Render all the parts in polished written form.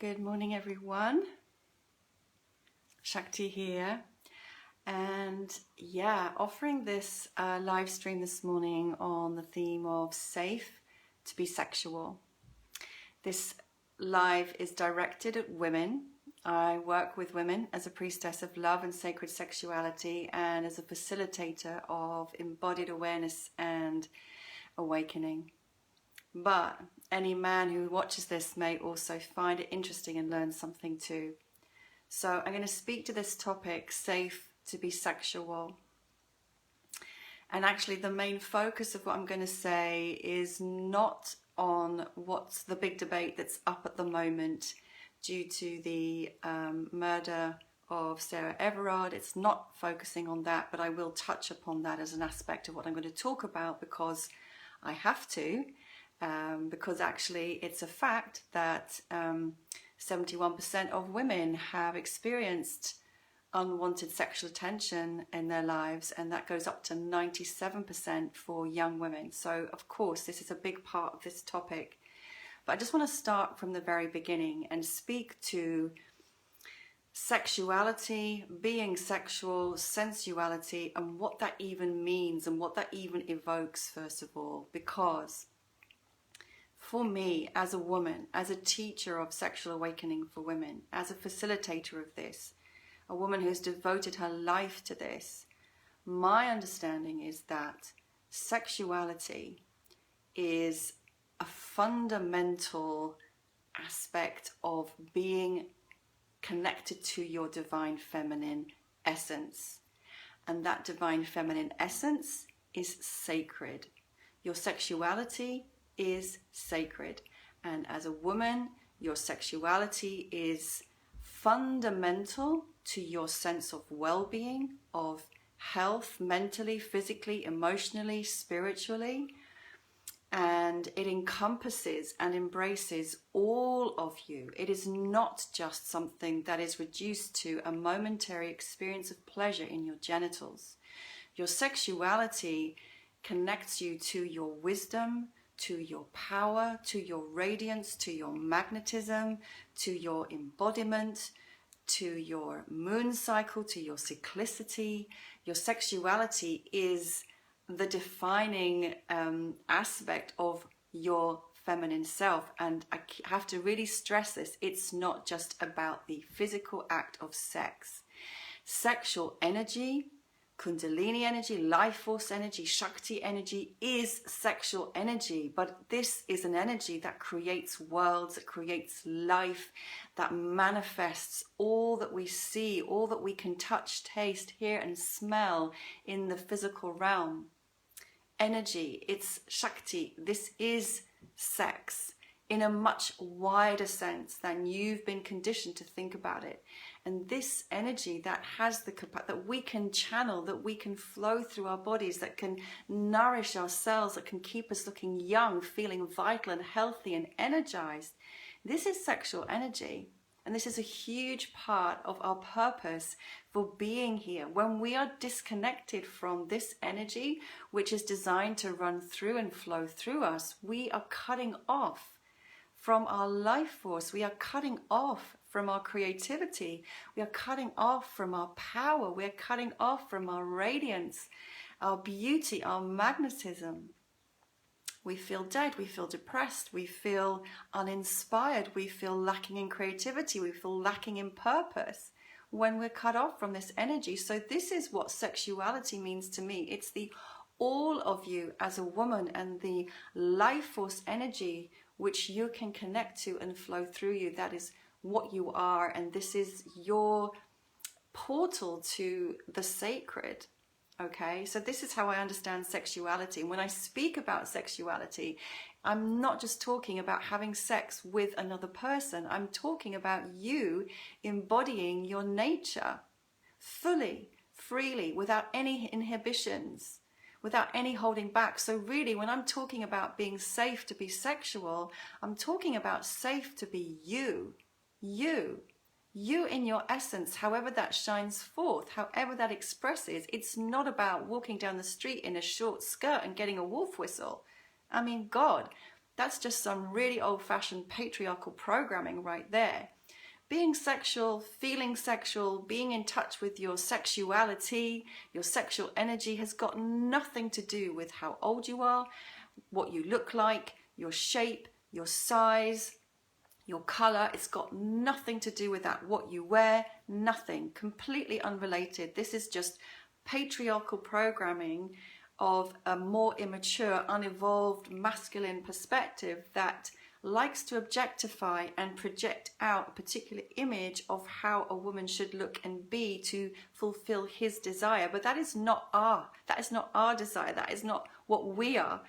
Good morning, everyone. Shakti here. And offering this live stream this morning on the theme of safe to be sexual. This live is directed at women. I work with women as a priestess of love and sacred sexuality and as a facilitator of embodied awareness and awakening. But any man who watches this may also find it interesting and learn something too. So I'm going to speak to this topic, safe to be sexual. And actually the main focus of what I'm going to say is not on what's the big debate that's up at the moment due to the murder of Sarah Everard. It's not focusing on that, but I will touch upon that as an aspect of what I'm going to talk about because I have to. Because actually it's a fact that 71% of women have experienced unwanted sexual attention in their lives, and that goes up to 97% for young women. So of course this is a big part of this topic, but I just want to start from the very beginning and speak to sexuality, being sexual, sensuality, and what that even means and what that even evokes, first of all, because for me, as a woman, as a teacher of sexual awakening for women, as a facilitator of this, a woman who's devoted her life to this, my understanding is that sexuality is a fundamental aspect of being connected to your divine feminine essence. And that divine feminine essence is sacred. Your sexuality is sacred, and as a woman your sexuality is fundamental to your sense of well-being, of health, mentally, physically, emotionally, spiritually, and it encompasses and embraces all of you. It is not just something that is reduced to a momentary experience of pleasure in your genitals. Your sexuality connects you to your wisdom, to your power, to your radiance, to your magnetism, to your embodiment, to your moon cycle, to your cyclicity. Your sexuality is the defining aspect of your feminine self. And I have to really stress this. It's not just about the physical act of sex. Sexual energy, Kundalini energy, life force energy, Shakti energy is sexual energy, but this is an energy that creates worlds, that creates life, that manifests all that we see, all that we can touch, taste, hear and smell in the physical realm. Energy, it's Shakti. This is sex in a much wider sense than you've been conditioned to think about it. And this energy that has the capacity, that we can channel, that we can flow through our bodies, that can nourish our cells, that can keep us looking young, feeling vital and healthy and energized. This is sexual energy. And this is a huge part of our purpose for being here. When we are disconnected from this energy, which is designed to run through and flow through us, we are cutting off from our life force. We are cutting off from our creativity. We are cutting off from our power. We are cutting off from our radiance, our beauty, our magnetism. We feel dead. We feel depressed. We feel uninspired. We feel lacking in creativity. We feel lacking in purpose when we're cut off from this energy. So this is what sexuality means to me. It's the all of you as a woman and the life force energy which you can connect to and flow through you. That is what you are, and this is your portal to the sacred. Okay, so this is how I understand sexuality. And when I speak about sexuality, I'm not just talking about having sex with another person. I'm talking about you embodying your nature fully, freely, without any inhibitions, without any holding back. So really, when I'm talking about being safe to be sexual, I'm talking about safe to be you. You in your essence, however that shines forth, however that expresses. It's not about walking down the street in a short skirt and getting a wolf whistle. I mean, God, That's just some really old-fashioned patriarchal programming right there. Being sexual, feeling sexual, being in touch with your sexuality, your sexual energy has got nothing to do with how old you are, what you look like, your shape, your size, your color. It's got nothing to do with that. What you wear, nothing. Completely unrelated. This is just patriarchal programming of a more immature, unevolved, masculine perspective that likes to objectify and project out a particular image of how a woman should look and be to fulfill his desire. But that is not our desire. That is not what we are.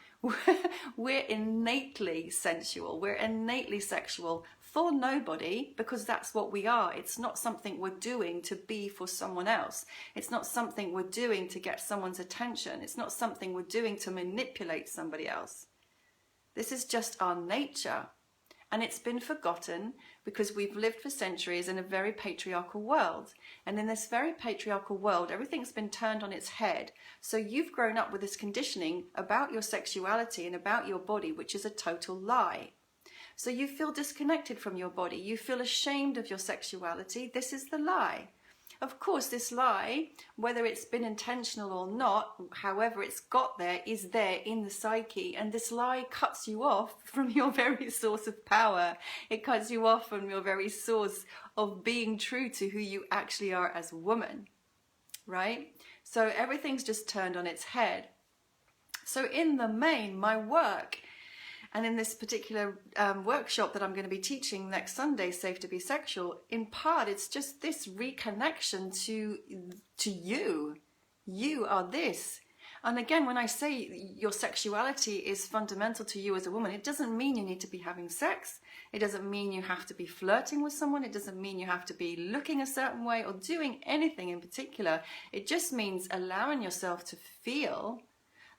We're innately sensual. We're innately sexual for nobody, because that's what we are. It's not something we're doing to be for someone else. It's not something we're doing to get someone's attention. It's not something we're doing to manipulate somebody else. This is just our nature. And it's been forgotten because we've lived for centuries in a very patriarchal world. And in this very patriarchal world, everything's been turned on its head. So you've grown up with this conditioning about your sexuality and about your body, which is a total lie. So you feel disconnected from your body. You feel ashamed of your sexuality. This is the lie. Of course, this lie, whether it's been intentional or not, however it's got there, is there in the psyche. And this lie cuts you off from your very source of power. It cuts you off from your very source of being true to who you actually are as a woman, right? So everything's just turned on its head. So in the main, my work, and in this particular workshop that I'm going to be teaching next Sunday, Safe to be Sexual, in part, it's just this reconnection to you. You are this. And again, when I say your sexuality is fundamental to you as a woman, it doesn't mean you need to be having sex. It doesn't mean you have to be flirting with someone. It doesn't mean you have to be looking a certain way or doing anything in particular. It just means allowing yourself to feel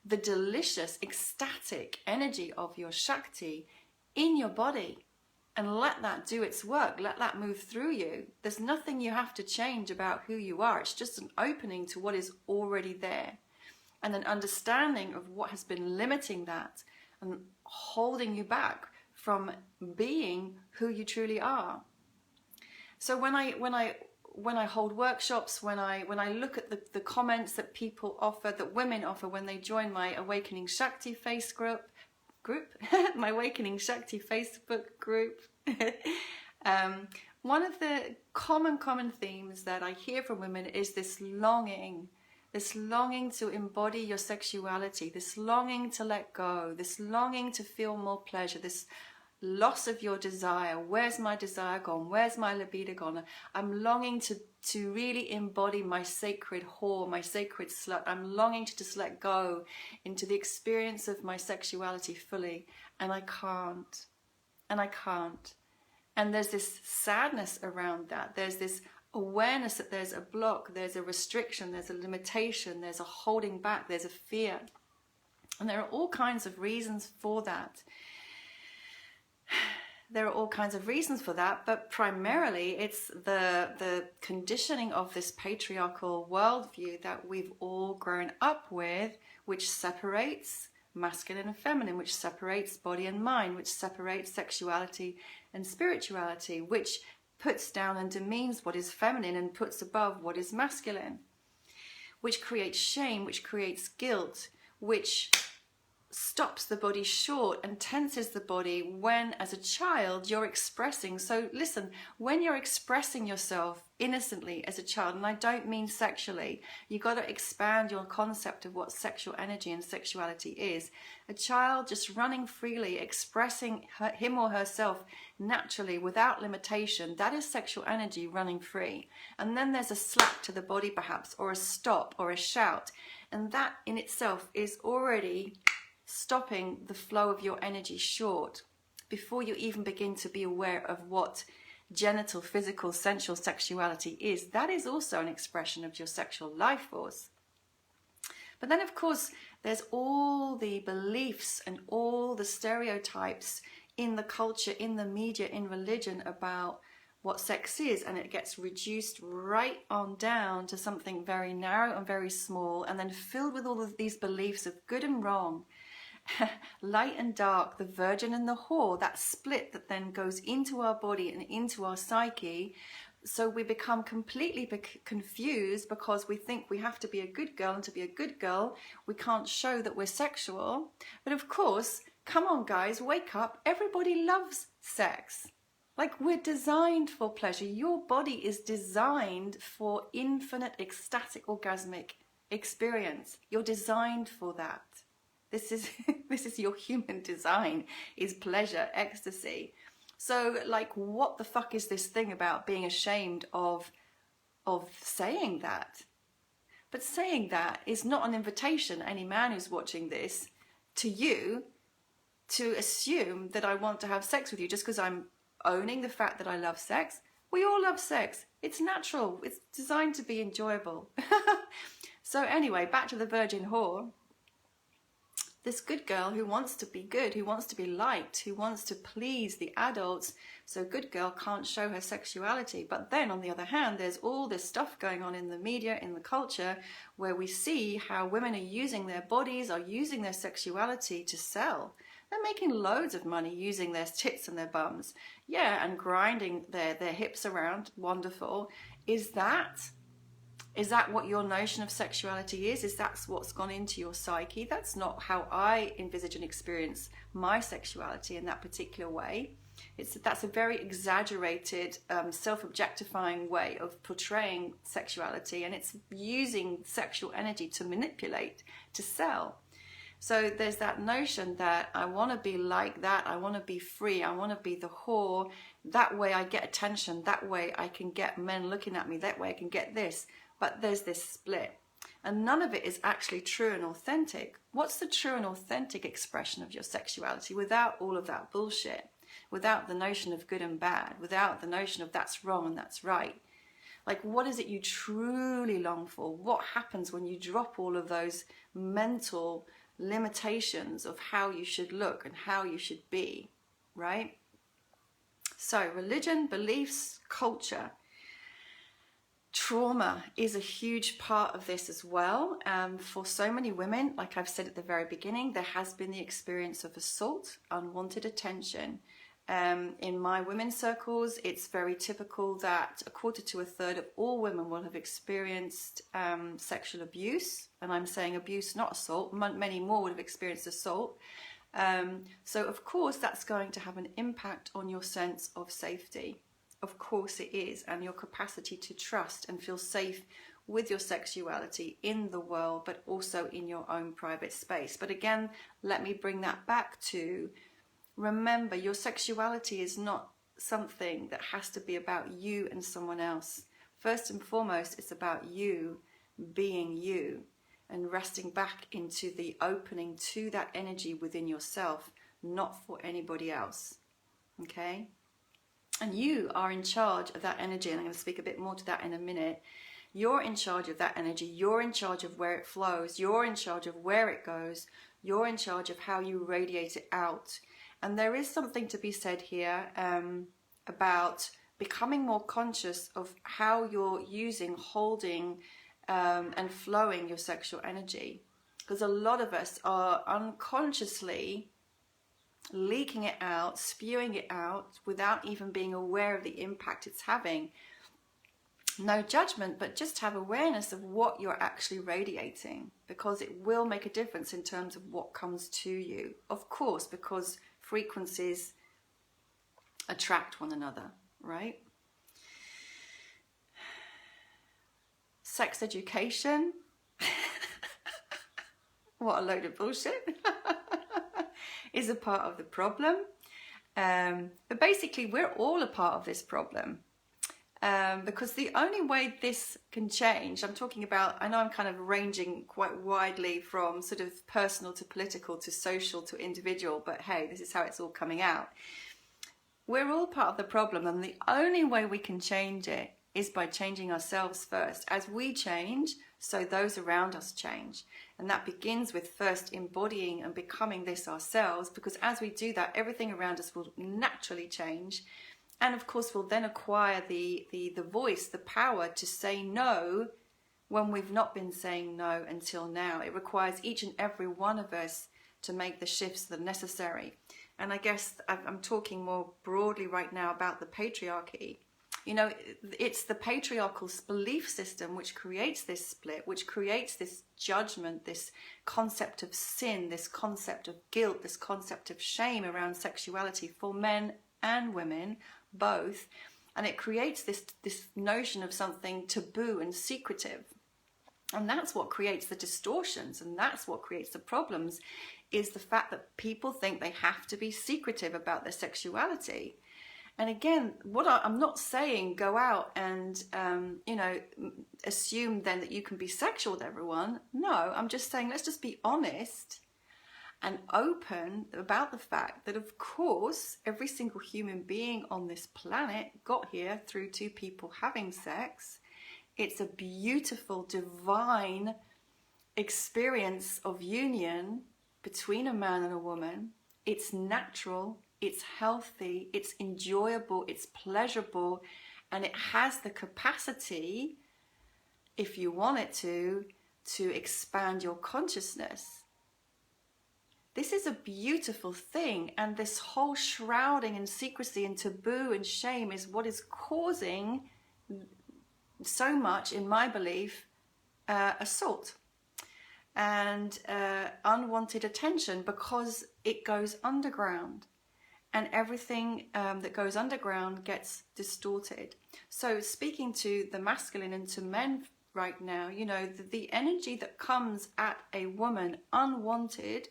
the delicious, ecstatic energy of your Shakti in your body, and let that do its work. Let that move through you. There's nothing you have to change about who you are. It's just an opening to what is already there, and an understanding of what has been limiting that and holding you back from being who you truly are. So when I hold workshops, when I look at the comments that people offer, that women offer when they join my Awakening Shakti face group, my Awakening Shakti Facebook group, one of the common themes that I hear from women is this longing to embody your sexuality, this longing to let go, this longing to feel more pleasure, this loss of your desire. Where's my desire gone? Where's my libido gone? I'm longing to really embody my sacred whore, my sacred slut. I'm longing to just let go into the experience of my sexuality fully, and I can't. And there's this sadness around that. There's this awareness that there's a block, there's a restriction, there's a limitation, there's a holding back, there's a fear. And there are all kinds of reasons for that. There are all kinds of reasons for that, but primarily it's the conditioning of this patriarchal worldview that we've all grown up with, which separates masculine and feminine, which separates body and mind, which separates sexuality and spirituality, which puts down and demeans what is feminine and puts above what is masculine, which creates shame, which creates guilt, which stops the body short and tenses the body when, as a child, you're expressing. So listen, when you're expressing yourself innocently as a child, and I don't mean sexually, you got to expand your concept of what sexual energy and sexuality is. A child just running freely, expressing him or herself naturally without limitation, that is sexual energy running free. And then there's a slap to the body perhaps, or a stop, or a shout, and that in itself is already stopping the flow of your energy short before you even begin to be aware of what genital, physical, sensual sexuality is. That is also an expression of your sexual life force. But then, of course, there's all the beliefs and all the stereotypes in the culture, in the media, in religion about what sex is, and it gets reduced right on down to something very narrow and very small, and then filled with all of these beliefs of good and wrong. light and dark, the virgin and the whore, that split that then goes into our body and into our psyche. So we become completely confused because we think we have to be a good girl, and to be a good girl, we can't show that we're sexual. But of course, come on guys, wake up. Everybody loves sex. Like, we're designed for pleasure. Your body is designed for infinite ecstatic orgasmic experience. You're designed for that. This is your human design, is pleasure, ecstasy. So like, what the fuck is this thing about being ashamed of saying that? But saying that is not an invitation, any man who's watching this, to you to assume that I want to have sex with you just because I'm owning the fact that I love sex. We all love sex. It's natural. It's designed to be enjoyable. So anyway, back to the virgin whore. This good girl who wants to be good, who wants to be liked, who wants to please the adults. So good girl can't show her sexuality. But then on the other hand, there's all this stuff going on in the media, in the culture, where we see how women are using their bodies, are using their sexuality to sell. They're making loads of money using their tits and their bums. Yeah, and grinding their hips around. Wonderful. Is that what your notion of sexuality is? Is that what's gone into your psyche? That's not how I envisage and experience my sexuality in that particular way. That's a very exaggerated, self-objectifying way of portraying sexuality, and it's using sexual energy to manipulate, to sell. So there's that notion that I want to be like that, I want to be free, I want to be the whore, that way I get attention, that way I can get men looking at me, that way I can get this. But there's this split, and none of it is actually true and authentic. What's the true and authentic expression of your sexuality without all of that bullshit? Without the notion of good and bad, without the notion of that's wrong and that's right? Like, what is it you truly long for? What happens when you drop all of those mental limitations of how you should look and how you should be, right? So religion, beliefs, culture. Trauma is a huge part of this as well. For so many women, like I've said at the very beginning, there has been the experience of assault, unwanted attention. In my women's circles, it's very typical that a quarter to a third of all women will have experienced sexual abuse. And I'm saying abuse, not assault. Many more would have experienced assault. So of course, that's going to have an impact on your sense of safety. Of course it is, and your capacity to trust and feel safe with your sexuality in the world, but also in your own private space. But again, let me bring that back to, remember, your sexuality is not something that has to be about you and someone else. First and foremost, it's about you being you and resting back into the opening to that energy within yourself, not for anybody else. Okay? And you are in charge of that energy, and I'm going to speak a bit more to that in a minute. You're in charge of that energy. You're in charge of where it flows. You're in charge of where it goes. You're in charge of how you radiate it out. And there is something to be said here about becoming more conscious of how you're using, holding, and flowing your sexual energy. Because a lot of us are unconsciously leaking it out, spewing it out without even being aware of the impact it's having. No judgment, but just have awareness of what you're actually radiating, because it will make a difference in terms of what comes to you. Of course, because frequencies attract one another, right? Sex education. What a load of bullshit. Is a part of the problem. But basically, we're all a part of this problem. Because the only way this can change, I'm talking about, I know I'm kind of ranging quite widely from sort of personal to political to social to individual, but hey, this is how it's all coming out. We're all part of the problem, and the only way we can change it is by changing ourselves first. As we change, so those around us change. And that begins with first embodying and becoming this ourselves, because as we do that, everything around us will naturally change. And of course, we'll then acquire the voice, the power to say no when we've not been saying no until now. It requires each and every one of us to make the shifts that are necessary. And I guess I'm talking more broadly right now about the patriarchy. You know, it's the patriarchal belief system which creates this split, which creates this judgment, this concept of sin, this concept of guilt, this concept of shame around sexuality for men and women, both. And it creates this notion of something taboo and secretive. And that's what creates the distortions, and that's what creates the problems, is the fact that people think they have to be secretive about their sexuality. And again, I'm not saying go out and, you know, assume then that you can be sexual with everyone. No, I'm just saying let's just be honest and open about the fact that, of course, every single human being on this planet got here through two people having sex. It's a beautiful, divine experience of union between a man and a woman. It's natural, it's healthy, it's enjoyable, it's pleasurable, and it has the capacity, if you want it to expand your consciousness. This is a beautiful thing, and this whole shrouding and secrecy and taboo and shame is what is causing so much, in my belief, assault and unwanted attention, because it goes underground, and everything that goes underground gets distorted. So speaking to the masculine and to men right now, you know, the energy that comes at a woman unwanted,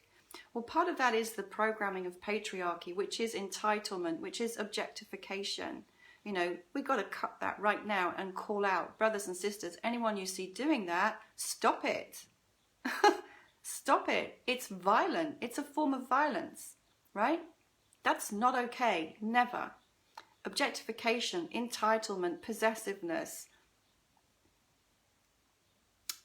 well, part of that is the programming of patriarchy, which is entitlement, which is objectification. You know, we've got to cut that right now and call out, brothers and sisters, anyone you see doing that, stop it. Stop it. It's violent. It's a form of violence, right? That's not okay. Never. Objectification, entitlement, possessiveness.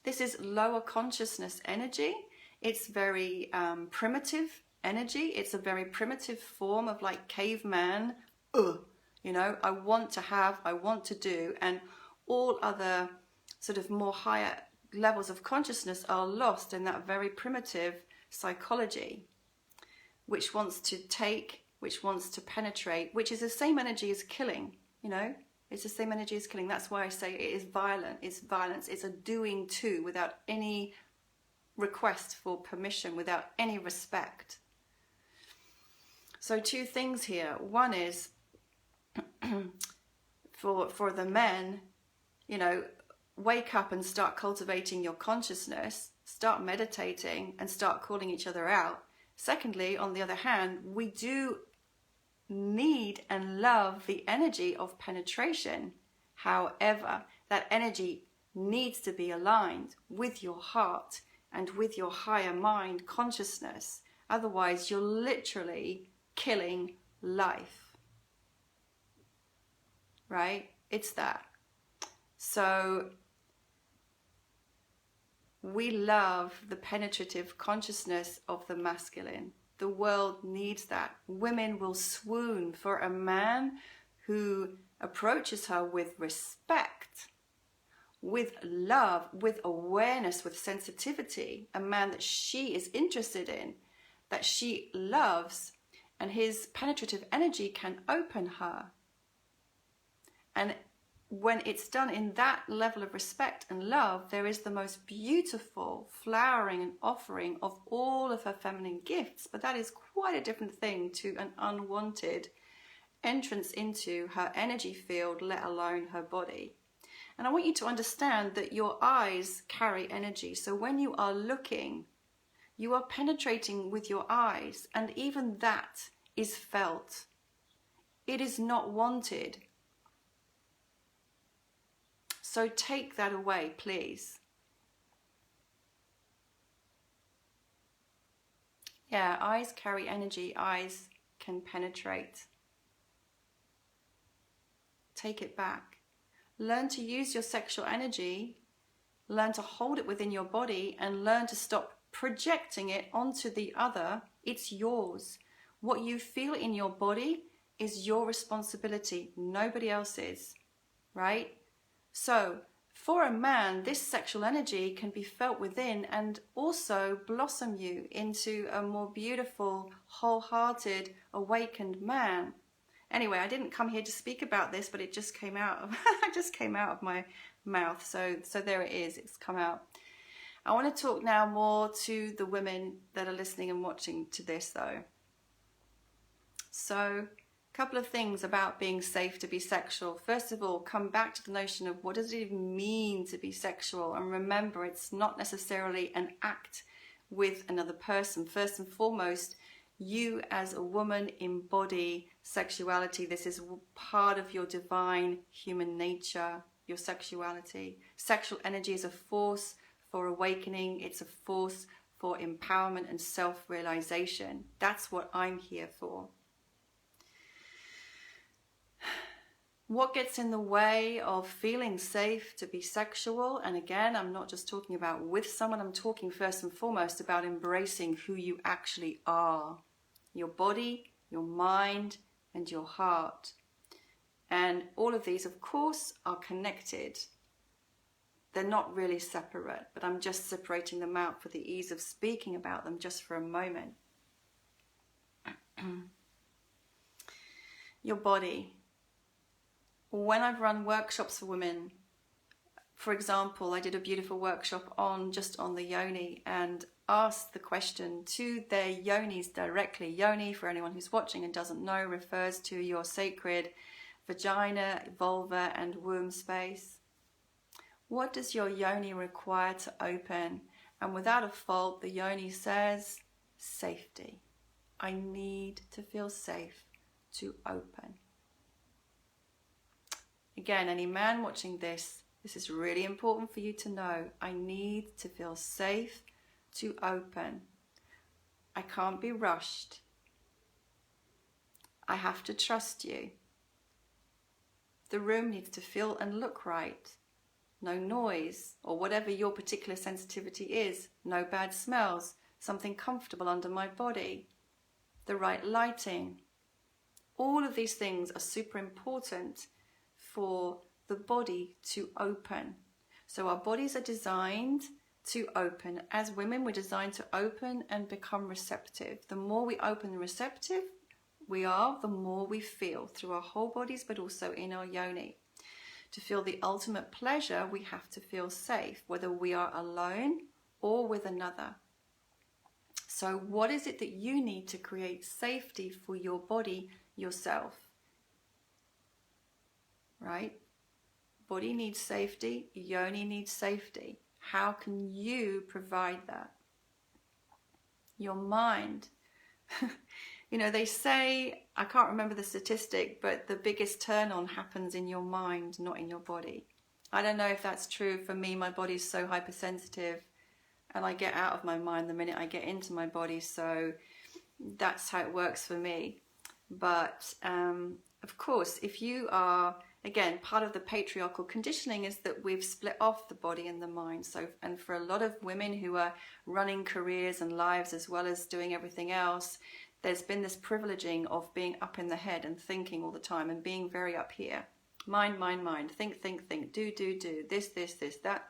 This is lower consciousness energy. It's very primitive energy. It's a very primitive form of like caveman. You know, I want to have, I want to do, and all other sort of more higher levels of consciousness are lost in that very primitive psychology, which wants to take, which wants to penetrate, which is the same energy as killing, you know? It's the same energy as killing. That's why I say it is violent. It's violence. It's a doing to without any request for permission, without any respect. So two things here. One is for the men, you know, wake up and start cultivating your consciousness, start meditating and start calling each other out. Secondly, on the other hand, we do need and love the energy of penetration. However, that energy needs to be aligned with your heart and with your higher mind consciousness. Otherwise, you're literally killing life. Right? It's that. So we love the penetrative consciousness of the masculine. The world needs that. Women will swoon for a man who approaches her with respect, with love, with awareness, with sensitivity. A man that she is interested in, that she loves, and his penetrative energy can open her. And when it's done in that level of respect and love, there is the most beautiful flowering and offering of all of her feminine gifts. But that is quite a different thing to an unwanted entrance into her energy field, let alone her body. And I want you to understand that your eyes carry energy. So when you are looking, you are penetrating with your eyes, and even that is felt. It is not wanted. So take that away, please. Yeah, eyes carry energy. Eyes can penetrate. Take it back. Learn to use your sexual energy. Learn to hold it within your body and learn to stop projecting it onto the other. It's yours. What you feel in your body is your responsibility, nobody else's, right? So For a man, this sexual energy can be felt within and also blossom you into a more beautiful, wholehearted, awakened man. Anyway, I didn't come here to speak about this, but it just came out of it just came out of my mouth. So there it is. It's come out. I want to talk now more to the women that are listening and watching to this, though. So, a couple of things about being safe to be sexual. First of all, come back to the notion of what does it even mean to be sexual? And remember, it's not necessarily an act with another person. First and foremost, you as a woman embody sexuality. This is part of your divine human nature, your sexuality. Sexual energy is a force for awakening. It's a force for empowerment and self-realization. That's what I'm here for. What gets in the way of feeling safe to be sexual? And again, I'm not just talking about with someone, I'm talking first and foremost about embracing who you actually are. Your body, your mind, and your heart. And all of these, of course, are connected. They're not really separate, but I'm just separating them out for the ease of speaking about them just for a moment. Your body. When I've run workshops for women, for example, I did a beautiful workshop on the Yoni and asked the question to their yonis directly. Yoni, for anyone who's watching and doesn't know, refers to your sacred vagina, vulva, and womb space. What does your yoni require to open? And without a fault, the yoni says, safety. I need to feel safe to open. Again, any man watching this is really important for you to know. I need to feel safe to open. I can't be rushed. I have to trust you. The room needs to feel and look right. No noise, or whatever your particular sensitivity is. No bad smells. Something comfortable under my body. The right lighting. All of these things are super important for the body to open. So our bodies are designed to open. As women, we're designed to open and become receptive. The more we open and receptive we are, the more we feel through our whole bodies, but also in our yoni. To feel the ultimate pleasure, we have to feel safe, whether we are alone or with another. So what is it that you need to create safety for your body yourself? Right? Body needs safety, yoni needs safety. How can you provide that? Your mind. You know, they say, I can't remember the statistic, but the biggest turn on happens in your mind, not in your body. I don't know if that's true. For me, my body's so hypersensitive and I get out of my mind the minute I get into my body. So that's how it works for me. But of course, if you are, again, part of the patriarchal conditioning is that we've split off the body and the mind. So, and for a lot of women who are running careers and lives as well as doing everything else, there's been this privileging of being up in the head and thinking all the time and being very up here. Mind, mind, mind. Think, think, think. Do, do, do. This, this, this, that,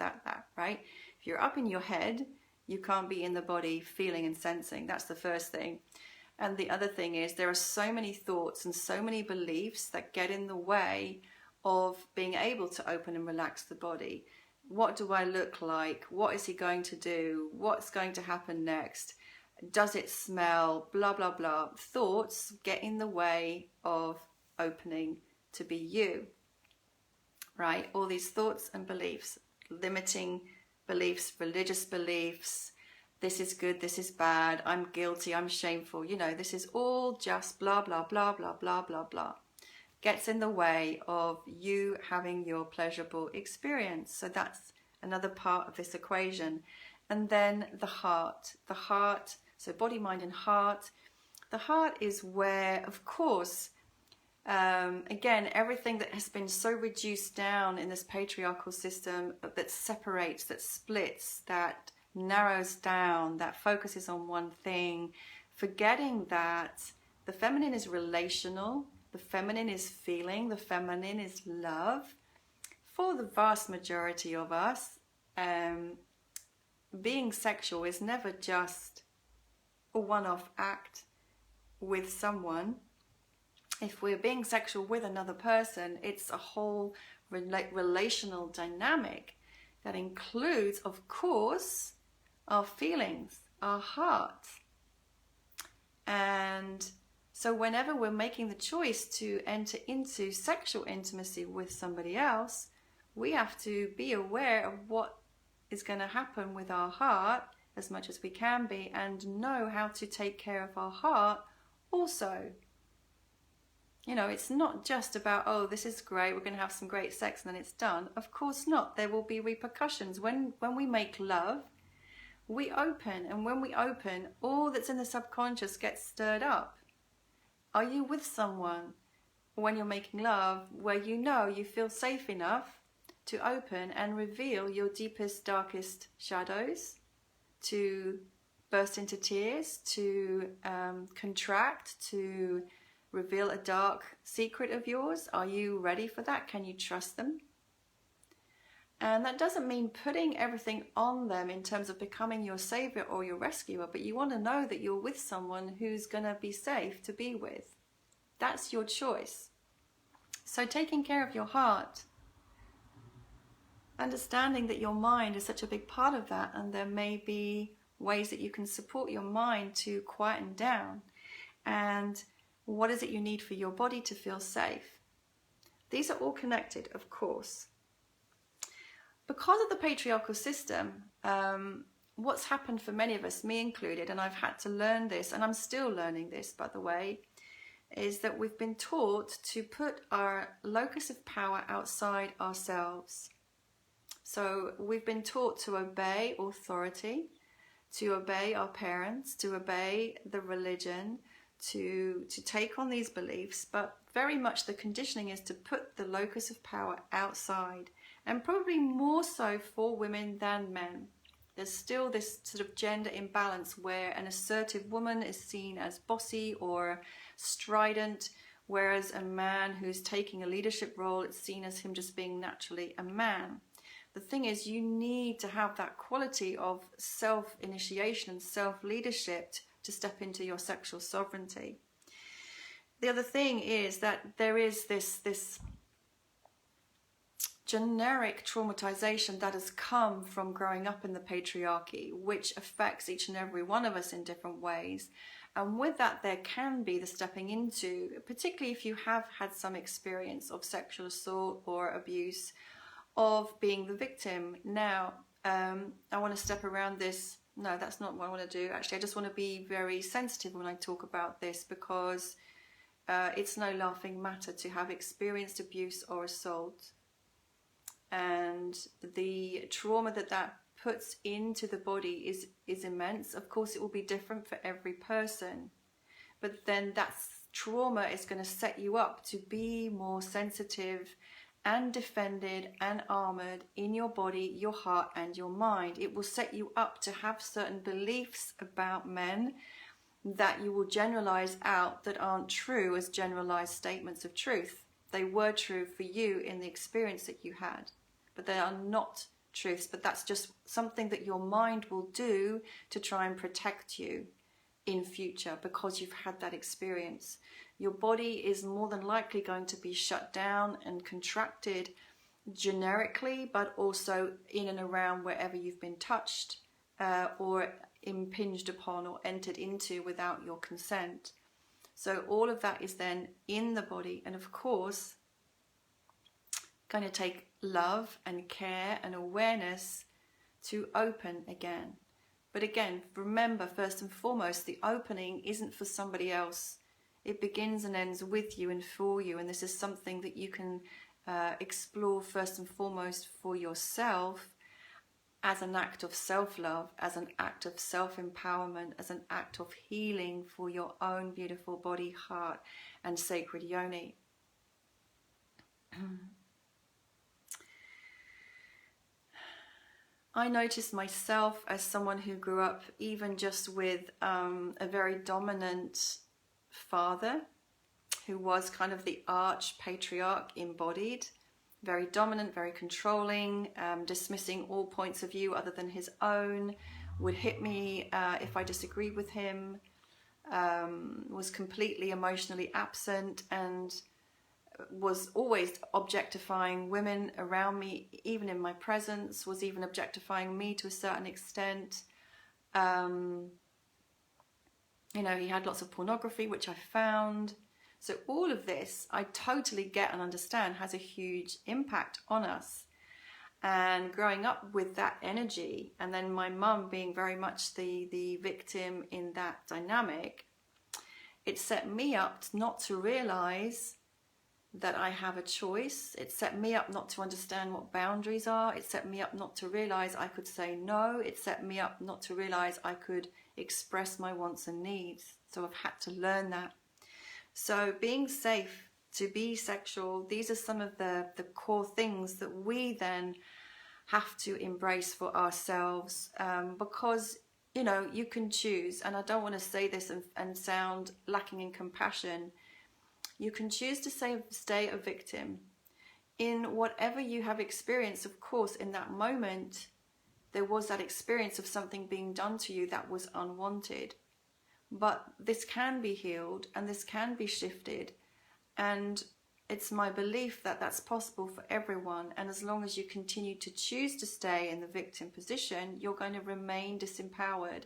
right? If you're up in your head, you can't be in the body feeling and sensing. That's the first thing. And the other thing is there are so many thoughts and so many beliefs that get in the way of being able to open and relax the body. What do I look like? What is he going to do? What's going to happen next? Does it smell? Blah, blah, blah. Thoughts get in the way of opening to be you, right? All these thoughts and beliefs, limiting beliefs, religious beliefs. This is good, this is bad, I'm guilty, I'm shameful. You know, this is all just blah, blah, blah, blah, blah, blah, blah. Gets in the way of you having your pleasurable experience. So that's another part of this equation. And then the heart. The heart, so body, mind, and heart. The heart is where, of course, again, everything that has been so reduced down in this patriarchal system that separates, that splits, that narrows down, that focuses on one thing, forgetting that the feminine is relational, the feminine is feeling, the feminine is love. for the vast majority of us, being sexual is never just a one-off act with someone. If we're being sexual with another person, it's a whole relational dynamic that includes, of course, our feelings, our heart. And so whenever we're making the choice to enter into sexual intimacy with somebody else, we have to be aware of what is going to happen with our heart as much as we can be, and know how to take care of our heart also. You know, it's not just about, oh, this is great, we're going to have some great sex and then it's done. Of course not. There will be repercussions. When we make love, we open, and when we open, all that's in the subconscious gets stirred up. Are you with someone when you're making love where you know you feel safe enough to open and reveal your deepest, darkest shadows, to burst into tears, to contract, to reveal a dark secret of yours? Are you ready for that? Can you trust them? And that doesn't mean putting everything on them in terms of becoming your savior or your rescuer, but you want to know that you're with someone who's going to be safe to be with. That's your choice. So taking care of your heart, understanding that your mind is such a big part of that, and there may be ways that you can support your mind to quieten down. And what is it you need for your body to feel safe? These are all connected, of course. Because of the patriarchal system, what's happened for many of us, me included, and I've had to learn this, and I'm still learning this, by the way, is that we've been taught to put our locus of power outside ourselves. So we've been taught to obey authority, to obey our parents, to obey the religion, to take on these beliefs, but very much the conditioning is to put the locus of power outside, and probably more so for women than men. There's still this sort of gender imbalance where an assertive woman is seen as bossy or strident, whereas a man who's taking a leadership role, it's seen as him just being naturally a man. The thing is, you need to have that quality of self-initiation and self-leadership to step into your sexual sovereignty. The other thing is that there is this generic traumatization that has come from growing up in the patriarchy, which affects each and every one of us in different ways. And with that, there can be the stepping into, particularly if you have had some experience of sexual assault or abuse, of being the victim. Now, I want to step around this. No, that's not what I want to do. Actually, I just want to be very sensitive when I talk about this, because it's no laughing matter to have experienced abuse or assault. And the trauma that puts into the body is immense. Of course, it will be different for every person. But then that trauma is going to set you up to be more sensitive and defended and armored in your body, your heart and your mind. It will set you up to have certain beliefs about men that you will generalize out that aren't true as generalized statements of truth. They were true for you in the experience that you had, but they are not truths. But that's just something that your mind will do to try and protect you in future, because you've had that experience. Your body is more than likely going to be shut down and contracted generically, but also in and around wherever you've been touched or impinged upon or entered into without your consent. So all of that is then in the body, and of course going to take love and care and awareness to open again. But again, remember, first and foremost, the opening isn't for somebody else. It begins and ends with you and for you. And this is something that you can explore first and foremost for yourself, as an act of self-love, as an act of self-empowerment, as an act of healing for your own beautiful body, heart, and sacred yoni. I noticed myself as someone who grew up even just with a very dominant father, who was kind of the arch patriarch embodied, very dominant, very controlling, dismissing all points of view other than his own, would hit me if I disagreed with him, was completely emotionally absent, and was always objectifying women around me, even in my presence, was even objectifying me to a certain extent. You know, he had lots of pornography, which I found. So all of this, I totally get and understand, has a huge impact on us. And growing up with that energy, and then my mum being very much the victim in that dynamic, it set me up not to realize that I have a choice. It set me up not to understand what boundaries are. It set me up not to realize I could say no. It set me up not to realize I could express my wants and needs. So I've had to learn that. So being safe to be sexual, these are some of the core things that we then have to embrace for ourselves, because, you know, you can choose, and I don't want to say this and sound lacking in compassion. You can choose to stay a victim in whatever you have experienced. Of course, in that moment, there was that experience of something being done to you that was unwanted. But this can be healed and this can be shifted. And it's my belief that that's possible for everyone. And as long as you continue to choose to stay in the victim position, you're going to remain disempowered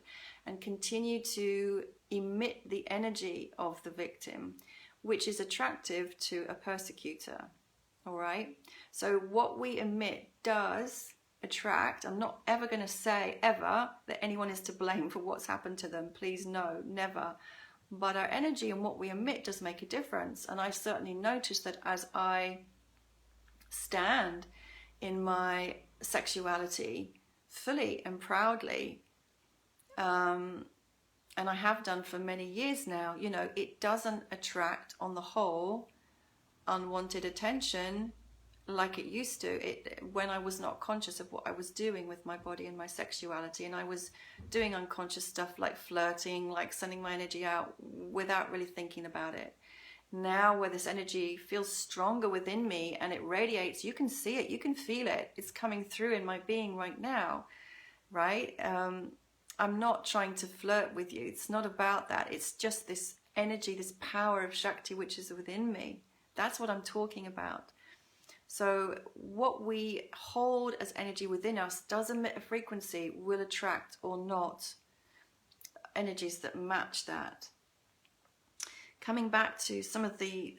and continue to emit the energy of the victim, which is attractive to a persecutor. All right. So what we emit does attract. I'm not ever going to say ever that anyone is to blame for what's happened to them. Please, no, never. But our energy and what we emit does make a difference. And I certainly noticed that as I stand in my sexuality fully and proudly, and I have done for many years now, you know, it doesn't attract on the whole unwanted attention like it used to. When I was not conscious of what I was doing with my body and my sexuality, and I was doing unconscious stuff like flirting, like sending my energy out without really thinking about it. Now where this energy feels stronger within me and it radiates, you can see it, you can feel it, it's coming through in my being right now, right? I'm not trying to flirt with you. It's not about that. It's just this energy, this power of Shakti, which is within me. That's what I'm talking about. So what we hold as energy within us does emit a frequency, will attract or not energies that match that. Coming back to some of the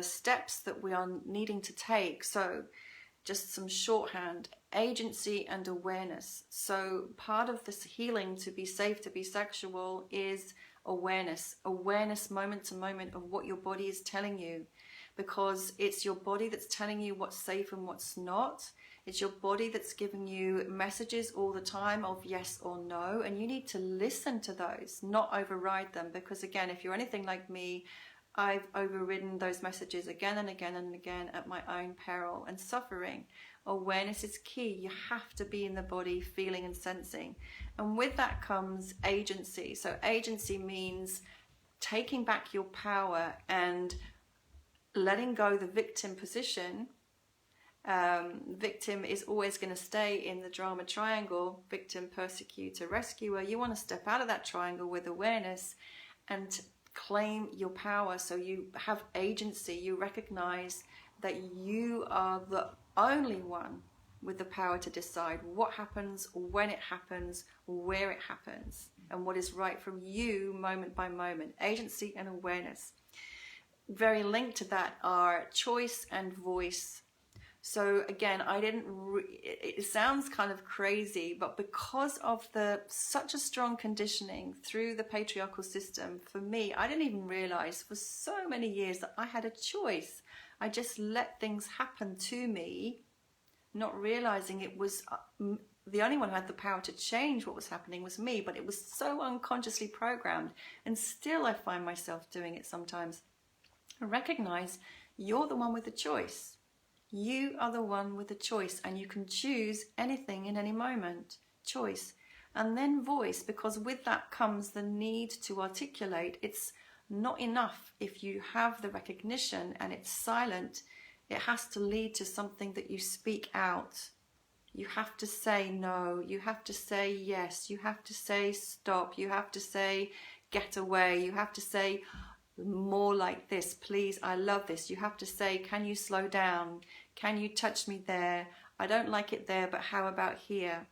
steps that we are needing to take. So just some shorthand: agency and awareness. So part of this healing to be safe to be sexual is awareness moment to moment of what your body is telling you. Because it's your body that's telling you what's safe and what's not. It's your body that's giving you messages all the time of yes or no, and you need to listen to those, not override them. Because again, if you're anything like me, I've overridden those messages again and again and again at my own peril and suffering. Awareness is key. You have to be in the body, feeling and sensing. And with that comes agency. So agency means taking back your power and letting go the victim position. Victim is always going to stay in the drama triangle: victim, persecutor, rescuer. You want to step out of that triangle with awareness and claim your power. So you have agency. You recognize that you are the only one with the power to decide what happens, when it happens, where it happens, and what is right from you moment by moment. Agency and awareness. Very linked to that are choice and voice. So again, it sounds kind of crazy, but because of such a strong conditioning through the patriarchal system, for me, I didn't even realize for so many years that I had a choice. I just let things happen to me, not realizing it was the only one who had the power to change what was happening was me, but it was so unconsciously programmed. And still I find myself doing it sometimes. Recognize you're the one with the choice. You are the one with the choice, and you can choose anything in any moment. Choice. And then voice, because with that comes the need to articulate. It's not enough if you have the recognition and it's silent. It has to lead to something that you speak out. You have to say no. You have to say yes. You have to say stop. You have to say get away. You have to say more like this. Please, I love this. You have to say, can you slow down? Can you touch me there? I don't like it there, but how about here?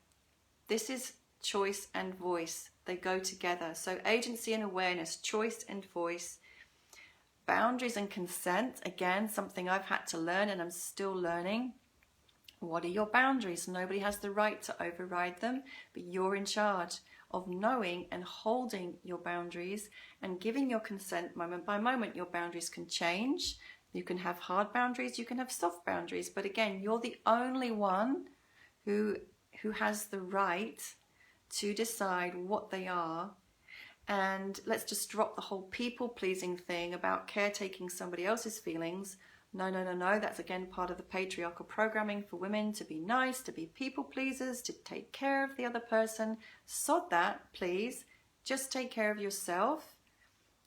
This is choice and voice. They go together. So agency and awareness, choice and voice. Boundaries and consent, again, something I've had to learn and I'm still learning. What are your boundaries? Nobody has the right to override them, but you're in charge of knowing and holding your boundaries and giving your consent moment by moment. Your boundaries can change. You can have hard boundaries, you can have soft boundaries, but again, you're the only one who has the right to decide what they are. And let's just drop the whole people-pleasing thing about caretaking somebody else's feelings. No, no, no, no. That's again part of the patriarchal programming for women to be nice, to be people-pleasers, to take care of the other person. Sod that, please. Just take care of yourself.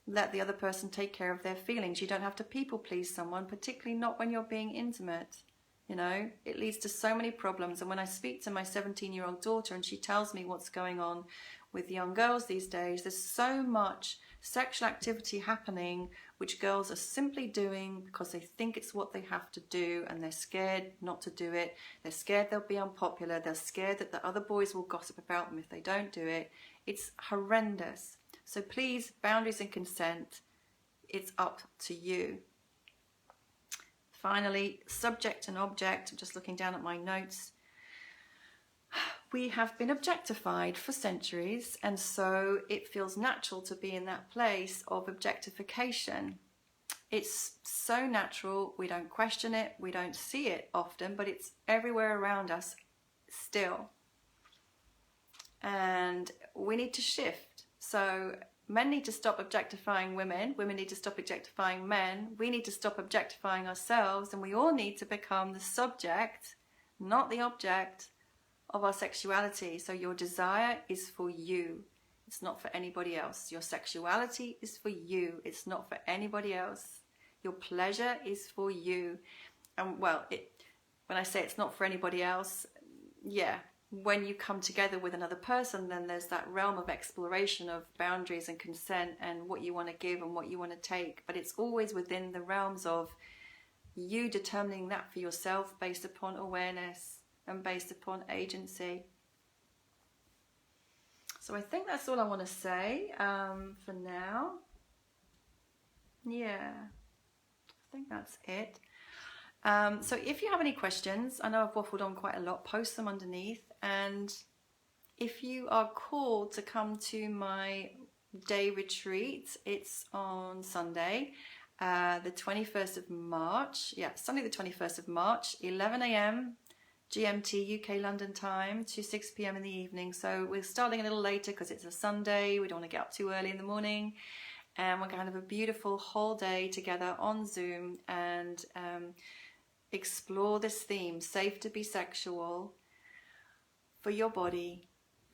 Let the other person take care of their feelings. You don't have to people-please someone, particularly not when you're being intimate. You know, it leads to so many problems. And when I speak to my 17-year-old daughter and she tells me what's going on with young girls these days, there's so much sexual activity happening which girls are simply doing because they think it's what they have to do and they're scared not to do it. They're scared they'll be unpopular. They're scared that the other boys will gossip about them if they don't do it. It's horrendous. So please, boundaries and consent, it's up to you. Finally, subject and object. I'm just looking down at my notes. We have been objectified for centuries, and so it feels natural to be in that place of objectification. It's so natural, we don't question it, we don't see it often, but it's everywhere around us still. And we need to shift. So men need to stop objectifying women, women need to stop objectifying men, we need to stop objectifying ourselves, and we all need to become the subject, not the object, of our sexuality. So your desire is for you. It's not for anybody else. Your sexuality is for you. It's not for anybody else. Your pleasure is for you. And well, when I say it's not for anybody else, yeah, when you come together with another person, then there's that realm of exploration of boundaries and consent and what you want to give and what you want to take. But it's always within the realms of you determining that for yourself based upon awareness and based upon agency. So I think that's all I want to say for now. Yeah, I think that's it. So if you have any questions, I know I've waffled on quite a lot, post them underneath. And if you are called to come to my day retreat, it's on Sunday, the 21st of March. Yeah, Sunday the 21st of March, 11 a.m. GMT, UK London time, to 6 p.m. in the evening. So we're starting a little later because it's a Sunday. We don't want to get up too early in the morning. And we're going to have a beautiful whole day together on Zoom and explore this theme, safe to be sexual, for your body,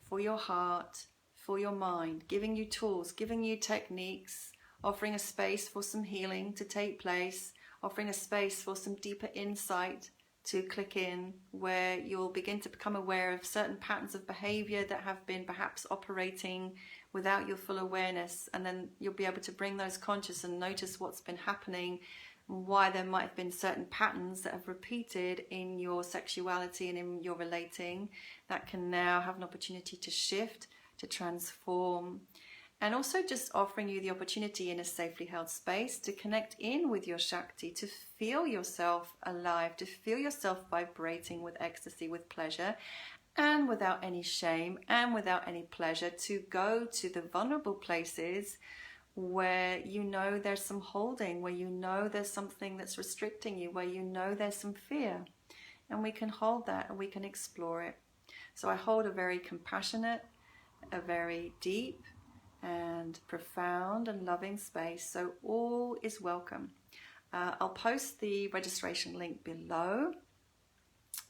for your heart, for your mind, giving you tools, giving you techniques, offering a space for some healing to take place, offering a space for some deeper insight to click in, where you'll begin to become aware of certain patterns of behavior that have been perhaps operating without your full awareness, and then you'll be able to bring those conscious and notice what's been happening, why there might have been certain patterns that have repeated in your sexuality and in your relating that can now have an opportunity to shift, to transform. And also just offering you the opportunity in a safely held space to connect in with your Shakti, to feel yourself alive, to feel yourself vibrating with ecstasy, with pleasure, and without any shame and without any pleasure, to go to the vulnerable places where you know there's some holding, where you know there's something that's restricting you, where you know there's some fear. And we can hold that and we can explore it. So I hold a very compassionate, a very deep, and profound and loving space, so all is welcome. I'll post the registration link below,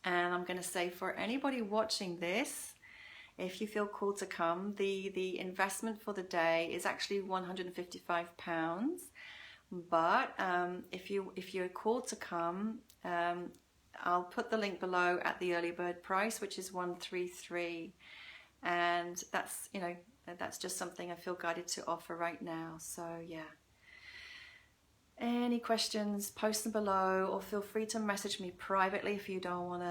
and I'm going to say for anybody watching this, if you feel called to come, the investment for the day is actually £155. But if you're called to come, I'll put the link below at the early bird price, which is $133, and that's, you know, that's just something I feel guided to offer right now. So yeah. Any questions, post them below, or feel free to message me privately if you don't want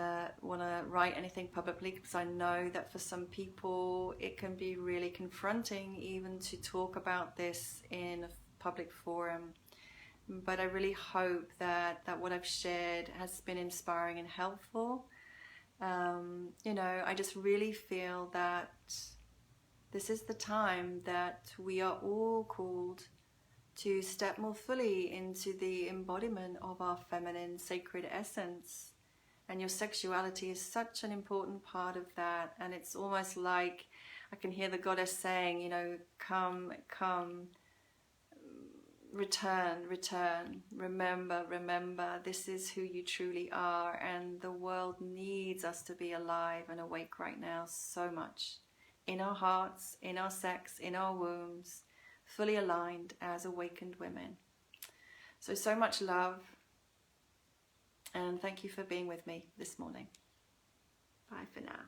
to write anything publicly, because I know that for some people it can be really confronting even to talk about this in a public forum. But I really hope that what I've shared has been inspiring and helpful. You know, I just really feel that this is the time that we are all called to step more fully into the embodiment of our feminine sacred essence. And your sexuality is such an important part of that. And it's almost like I can hear the goddess saying, you know, come, come, return, return, remember, remember, this is who you truly are. And the world needs us to be alive and awake right now so much. In our hearts, in our sex, in our wombs, fully aligned as awakened women. So much love, and thank you for being with me this morning. Bye for now.